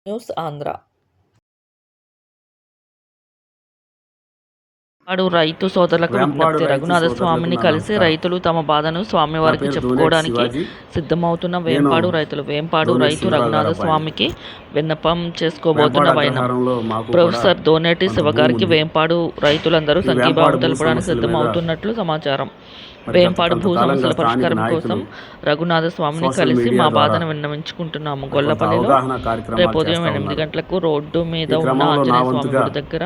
News Andhra. రైతు సోదరులకు విజ్ఞప్తి. రఘునాథస్వామిని కలిసి రైతులు తమ బాధను స్వామివారికి చెప్పుకోవడానికి సిద్ధమవుతున్న వేంపాడు రైతులు. వేంపాడు రైతు రఘునాథస్వామికి విన్నపం చేసుకోబోతున్న వైనం. ప్రొఫెసర్ దోనేటి శివగారికి వేంపాడు రైతులందరూ సంఘీభావం తెలపడానికి సిద్ధమవుతున్నట్లు సమాచారం. వేంపాడు భూ సమస్యల పరిష్కారం కోసం రఘునాథస్వామిని కలిసి మా బాధను విన్నవించుకుంటున్నాము. గొల్లపల్లిలో రేపు ఉదయం 8 గంటలకు రోడ్డు మీద ఉన్న ఆంజనేయ స్వామి గుడి దగ్గర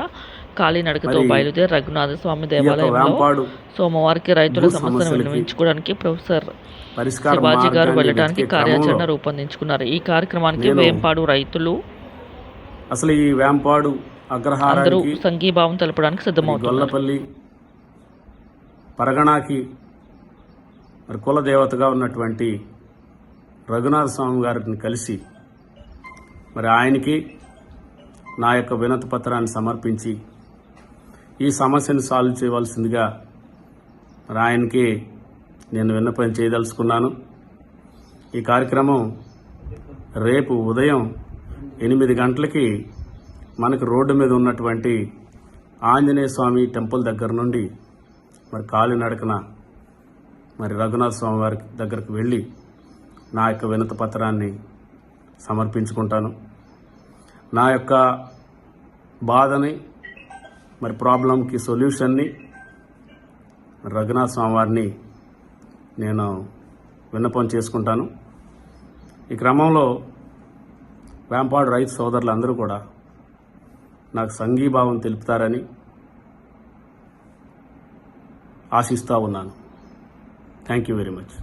కాలినడకతో బయలుదేరి రఘునాథస్వామి దేవాలయంలో సోమవారికి రైతుల సమస్యను విన్నవించుకోవడానికి ప్రొఫెసర్ శివాజీ గారు వెళ్ళడానికి కార్యాచరణ రూపొందించుకున్నారు. ఈ కార్యక్రమానికి వేంపాడు రైతులు అసలు ఈ వేంపాడు అందరూ సంఘీభావం తెలపడానికి సిద్ధమవుతున్నారు. గొల్లపల్లి పరగణాకి మరి కుల దేవతగా ఉన్నటువంటి రఘునాథ స్వామి గారిని కలిసి మరి ఆయనకి నా యొక్క వినతి పత్రాన్ని సమర్పించి ఈ సమస్యను సాల్వ్ చేయవలసిందిగా మరి ఆయనకి నేను విన్నపం చేయదలుచుకున్నాను. ఈ కార్యక్రమం రేపు ఉదయం 8 గంటలకి మనకు రోడ్డు మీద ఉన్నటువంటి ఆంజనేయ స్వామి టెంపుల్ దగ్గర నుండి మరి కాలినడకన మరి రఘునాథ స్వామి వారి దగ్గరకు వెళ్ళి నా యొక్క వినతి పత్రాన్ని సమర్పించుకుంటాను. నా యొక్క బాధని మరి ప్రాబ్లంకి సొల్యూషన్ని రఘునాథ స్వామి వారిని నేను విన్నపం చేసుకుంటాను. ఈ క్రమంలో వేంపాడు రైతు సోదరులందరూ కూడా నాకు సంఘీభావం తెలుపుతారని ఆశిస్తూ ఉన్నాను. Thank you very much.